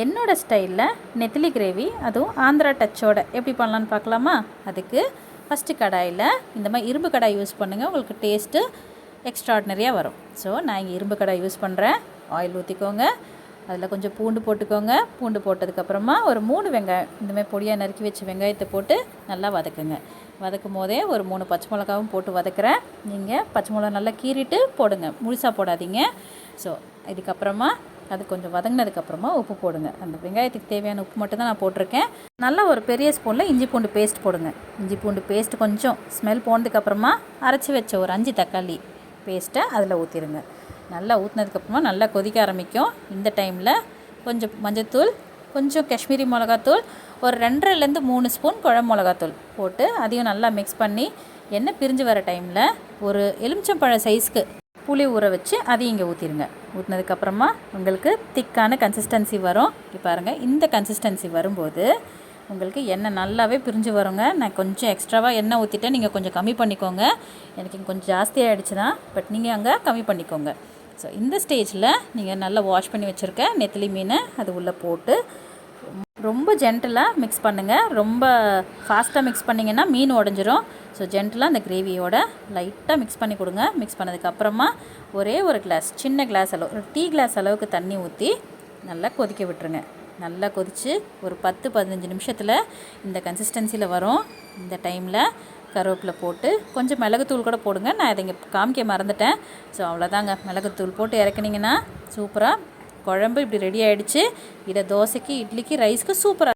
என்னோட ஸ்டைலில் நெத்திலி கிரேவி, அதுவும் ஆந்திரா டச்சோட எப்படி பண்ணலான்னு பார்க்கலாமா? அதுக்கு ஃபஸ்ட்டு கடாயில் இந்த மாதிரி இரும்பு கடாய் யூஸ் பண்ணுங்கள், உங்களுக்கு டேஸ்ட்டு எக்ஸ்ட்ராடினரியாக வரும். ஸோ நான் இங்கே இரும்பு கடாய் யூஸ் பண்ணுறேன். ஆயில் ஊற்றிக்கோங்க, அதில் கொஞ்சம் பூண்டு போட்டுக்கோங்க. பூண்டு போட்டதுக்கப்புறமா ஒரு 3 வெங்காயம், இந்தமாதிரி பொடியாக நறுக்கி வச்ச வெங்காயத்தை போட்டு நல்லா வதக்குங்க. வதக்கும் போதே ஒரு 3 பச்சை மிளகாவும் போட்டு வதக்குறேன். நீங்கள் பச்சை மிளகா நல்லா கீறிட்டு போடுங்க, முழுசாக போடாதீங்க. ஸோ இதுக்கப்புறமா அது கொஞ்சம் வதங்கினதுக்கப்புறமா உப்பு போடுங்க. அந்த வெங்காயத்துக்கு தேவையான உப்பு மட்டும் தான் நான் போட்டிருக்கேன். நல்லா ஒரு பெரிய ஸ்பூனில் இஞ்சி பூண்டு பேஸ்ட் போடுங்க. இஞ்சி பூண்டு பேஸ்ட் கொஞ்சம் ஸ்மெல் போனதுக்கப்புறமா அரைச்சி வச்ச ஒரு 5 தக்காளி பேஸ்ட்டை அதில் ஊற்றிடுங்க. நல்லா ஊற்றினதுக்கப்புறமா நல்லா கொதிக்க ஆரம்பிக்கும். இந்த டைமில் கொஞ்சம் மஞ்சள்தூள், கொஞ்சம் காஷ்மீரி மிளகாத்தூள், ஒரு 2லேருந்து 3 ஸ்பூன் குழம்பு மிளகாத்தூள் போட்டு அதையும் நல்லா மிக்ஸ் பண்ணி எண்ணெய் பிரிஞ்சு வர டைமில் ஒரு எலுமிச்சம்பழ சைஸ்க்கு புளி ஊற வச்சு அதையும் இங்கே ஊற்றிடுங்க. ஊற்றினதுக்கப்புறமா உங்களுக்கு திக்கான கன்சிஸ்டன்சி வரும். இப்போ பாருங்கள், இந்த கன்சிஸ்டன்சி வரும்போது உங்களுக்கு எண்ணெய் நல்லாவே பிரிஞ்சு வருங்க. நான் கொஞ்சம் எக்ஸ்ட்ராவாக எண்ணெய் ஊற்றிட்டேன், நீங்கள் கொஞ்சம் கம்மி பண்ணிக்கோங்க. எனக்கு இங்கே கொஞ்சம் ஜாஸ்தியாக ஆகிடுச்சு தான், பட் நீங்கள் அங்கே கம்மி பண்ணிக்கோங்க. ஸோ இந்த ஸ்டேஜில் நீங்கள் நல்லா வாஷ் பண்ணி வச்சுருக்க நெத்திலி மீனை அது உள்ளே போட்டு ரொம்ப ஜென்டலாக மிக்ஸ் பண்ணுங்கள். ரொம்ப ஃபாஸ்ட்டாக மிக்ஸ் பண்ணிங்கன்னா மீன் உடஞ்சிரும். ஸோ ஜென்டலாக அந்த கிரேவியோட லைட்டாக மிக்ஸ் பண்ணி கொடுங்க. மிக்ஸ் பண்ணதுக்கப்புறமா ஒரே ஒரு கிளாஸ், சின்ன கிளாஸ் அளவு, ஒரு டீ கிளாஸ் அளவுக்கு தண்ணி ஊற்றி நல்லா கொதிக்க விட்டுருங்க. நல்லா கொதித்து ஒரு 10-15 நிமிஷத்தில் இந்த கன்சிஸ்டன்சியில் வரும். இந்த டைமில் கருவேப்பிலை போட்டு கொஞ்சம் மிளகுத்தூள் கூட போடுங்க. நான் இதை இங்கே காமிக்க மறந்துட்டேன். ஸோ அவ்வளோதாங்க, மிளகுத்தூள் போட்டு இறக்குனிங்கன்னா சூப்பராக குழம்பு இப்படி ரெடி ஆகிடுச்சு. இதை தோசைக்கு, இட்லிக்கு, ரைஸ்க்கு சூப்பராக